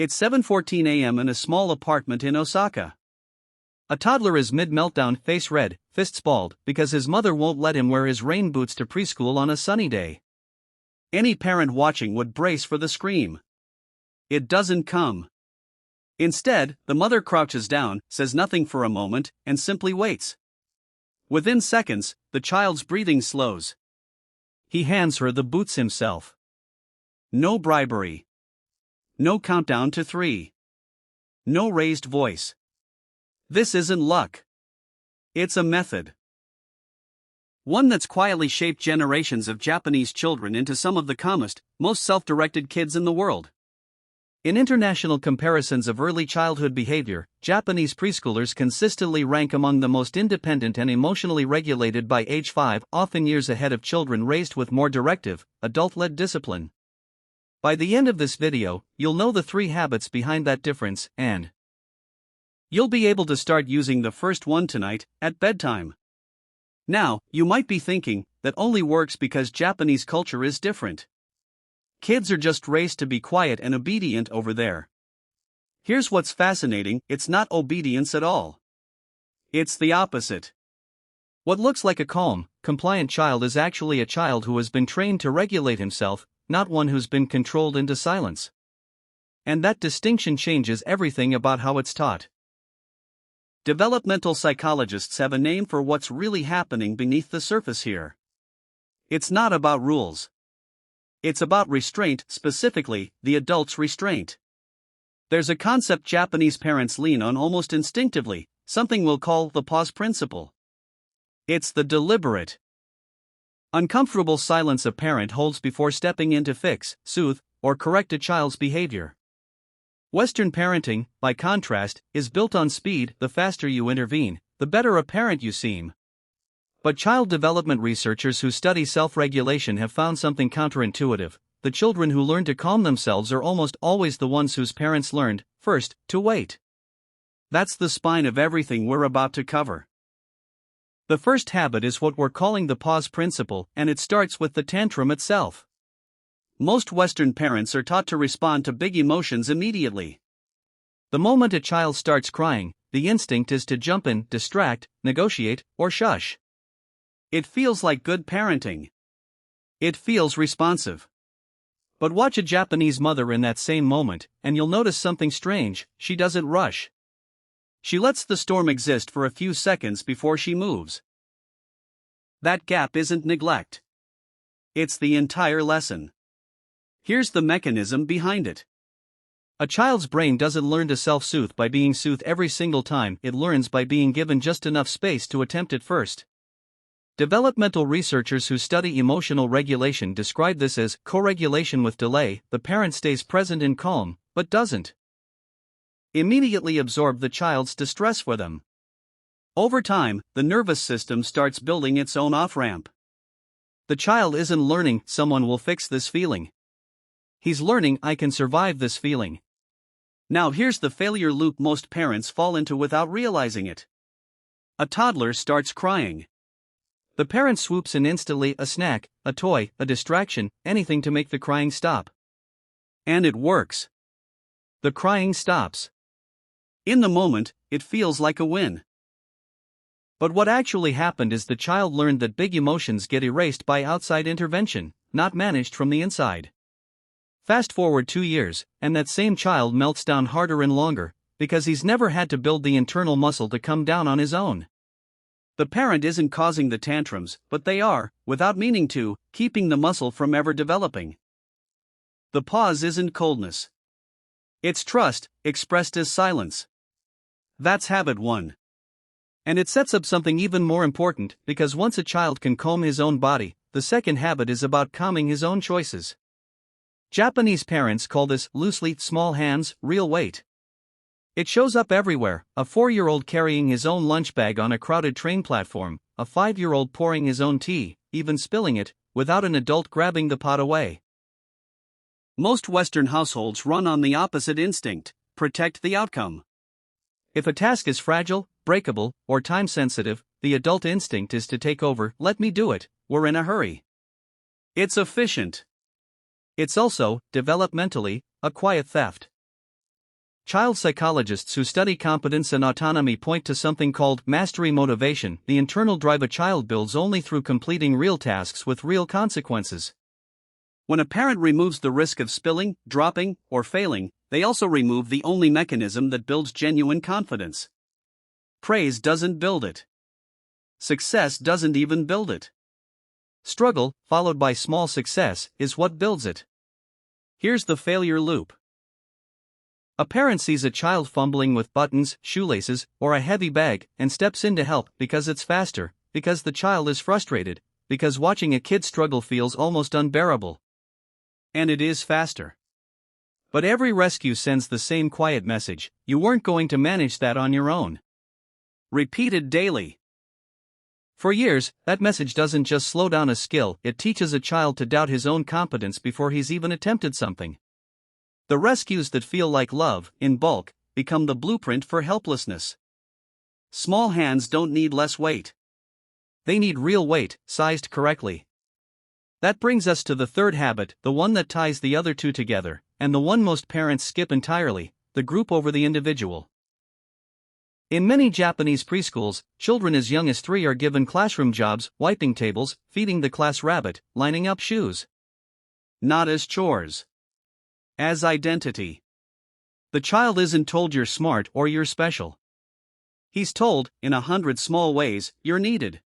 It's 7:14 a.m. in a small apartment in Osaka. A toddler is mid-meltdown, face red, fists balled, because his mother won't let him wear his rain boots to preschool on a sunny day. Any parent watching would brace for the scream. It doesn't come. Instead, the mother crouches down, says nothing for a moment, and simply waits. Within seconds, the child's breathing slows. He hands her the boots himself. No bribery. No countdown to 3. No raised voice. This isn't luck. It's a method. One that's quietly shaped generations of Japanese children into some of the calmest, most self-directed kids in the world. In international comparisons of early childhood behavior, Japanese preschoolers consistently rank among the most independent and emotionally regulated by age 5, often years ahead of children raised with more directive, adult-led discipline. By the end of this video, you'll know the 3 habits behind that difference, and you'll be able to start using the first one tonight, at bedtime. Now, you might be thinking, that only works because Japanese culture is different. Kids are just raised to be quiet and obedient over there. Here's what's fascinating, it's not obedience at all. It's the opposite. What looks like a calm, compliant child is actually a child who has been trained to regulate himself, not one who's been controlled into silence. And that distinction changes everything about how it's taught. Developmental psychologists have a name for what's really happening beneath the surface here. It's not about rules. It's about restraint, specifically, the adult's restraint. There's a concept Japanese parents lean on almost instinctively, something we'll call the pause principle. It's the deliberate, uncomfortable silence a parent holds before stepping in to fix, soothe, or correct a child's behavior. Western parenting, by contrast, is built on speed. The faster you intervene, the better a parent you seem. But child development researchers who study self-regulation have found something counterintuitive. The children who learn to calm themselves are almost always the ones whose parents learned, first, to wait. That's the spine of everything we're about to cover. The first habit is what we're calling the pause principle, and it starts with the tantrum itself. Most Western parents are taught to respond to big emotions immediately. The moment a child starts crying, the instinct is to jump in, distract, negotiate, or shush. It feels like good parenting. It feels responsive. But watch a Japanese mother in that same moment, and you'll notice something strange. She doesn't rush. She lets the storm exist for a few seconds before she moves. That gap isn't neglect. It's the entire lesson. Here's the mechanism behind it. A child's brain doesn't learn to self-soothe by being soothed every single time, it learns by being given just enough space to attempt it first. Developmental researchers who study emotional regulation describe this as co-regulation with delay. The parent stays present and calm, but doesn't immediately absorb the child's distress for them. Over time, the nervous system starts building its own off-ramp. The child isn't learning, someone will fix this feeling. He's learning, I can survive this feeling. Now here's the failure loop most parents fall into without realizing it. A toddler starts crying. The parent swoops in instantly, a snack, a toy, a distraction, anything to make the crying stop. And it works. The crying stops. In the moment, it feels like a win. But what actually happened is the child learned that big emotions get erased by outside intervention, not managed from the inside. Fast forward 2 years, and that same child melts down harder and longer, because he's never had to build the internal muscle to come down on his own. The parent isn't causing the tantrums, but they are, without meaning to, keeping the muscle from ever developing. The pause isn't coldness. It's trust, expressed as silence. That's habit 1. And it sets up something even more important, because once a child can calm his own body, the second habit is about calming his own choices. Japanese parents call this, loosely, small hands, real weight. It shows up everywhere, a 4-year-old carrying his own lunch bag on a crowded train platform, a 5-year-old pouring his own tea, even spilling it, without an adult grabbing the pot away. Most Western households run on the opposite instinct: protect the outcome. If a task is fragile, breakable, or time-sensitive, the adult instinct is to take over. Let me do it, we're in a hurry. It's efficient. It's also, developmentally, a quiet theft. Child psychologists who study competence and autonomy point to something called mastery motivation, the internal drive a child builds only through completing real tasks with real consequences. When a parent removes the risk of spilling, dropping, or failing, they also remove the only mechanism that builds genuine confidence. Praise doesn't build it. Success doesn't even build it. Struggle, followed by small success, is what builds it. Here's the failure loop. A parent sees a child fumbling with buttons, shoelaces, or a heavy bag and steps in to help because it's faster, because the child is frustrated, because watching a kid struggle feels almost unbearable. And it is faster. But every rescue sends the same quiet message: you weren't going to manage that on your own. Repeated daily. For years, that message doesn't just slow down a skill, it teaches a child to doubt his own competence before he's even attempted something. The rescues that feel like love, in bulk, become the blueprint for helplessness. Small hands don't need less weight. They need real weight, sized correctly. That brings us to the third habit, the one that ties the other two together, and the one most parents skip entirely: the group over the individual. In many Japanese preschools, children as young as 3 are given classroom jobs, wiping tables, feeding the class rabbit, lining up shoes. Not as chores. As identity. The child isn't told you're smart or you're special. He's told, in 100 small ways, you're needed.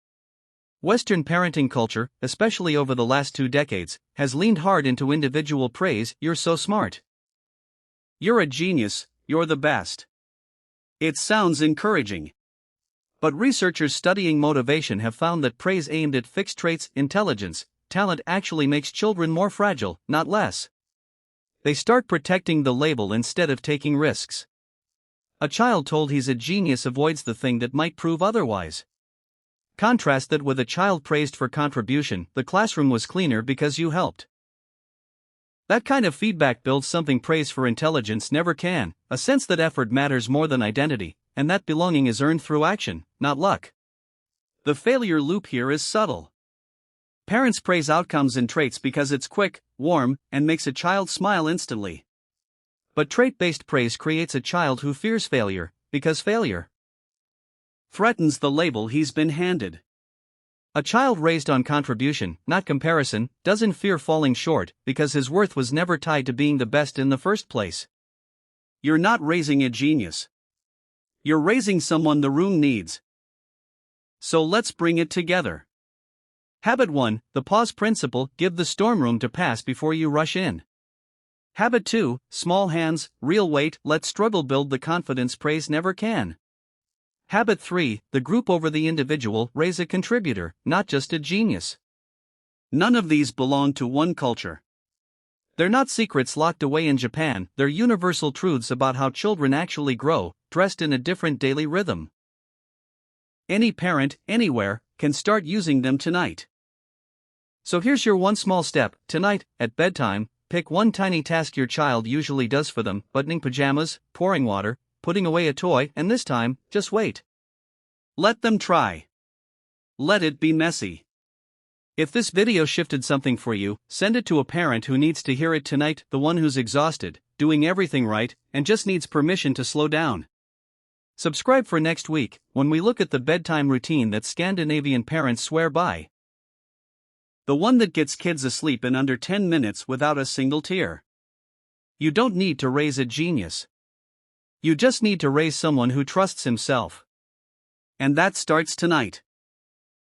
Western parenting culture, especially over the last 2 decades, has leaned hard into individual praise: you're so smart. You're a genius, you're the best. It sounds encouraging. But researchers studying motivation have found that praise aimed at fixed traits, intelligence, talent actually makes children more fragile, not less. They start protecting the label instead of taking risks. A child told he's a genius avoids the thing that might prove otherwise. Contrast that with a child praised for contribution: the classroom was cleaner because you helped. That kind of feedback builds something praise for intelligence never can: a sense that effort matters more than identity, and that belonging is earned through action, not luck. The failure loop here is subtle. Parents praise outcomes and traits because it's quick, warm, and makes a child smile instantly. But trait-based praise creates a child who fears failure, because failure threatens the label he's been handed. A child raised on contribution, not comparison, doesn't fear falling short because his worth was never tied to being the best in the first place. You're not raising a genius. You're raising someone the room needs. So let's bring it together. Habit 1, the pause principle: give the storm room to pass before you rush in. Habit 2, small hands, real weight: let struggle build the confidence praise never can. Habit 3, the group over the individual: raise a contributor, not just a genius. None of these belong to one culture. They're not secrets locked away in Japan, they're universal truths about how children actually grow, dressed in a different daily rhythm. Any parent, anywhere, can start using them tonight. So here's your one small step: tonight, at bedtime, pick one tiny task your child usually does for them: buttoning pajamas, pouring water, putting away a toy, and this time, just wait. Let them try. Let it be messy. If this video shifted something for you, send it to a parent who needs to hear it tonight, the one who's exhausted, doing everything right, and just needs permission to slow down. Subscribe for next week, when we look at the bedtime routine that Scandinavian parents swear by. The one that gets kids asleep in under 10 minutes without a single tear. You don't need to raise a genius. You just need to raise someone who trusts himself. And that starts tonight.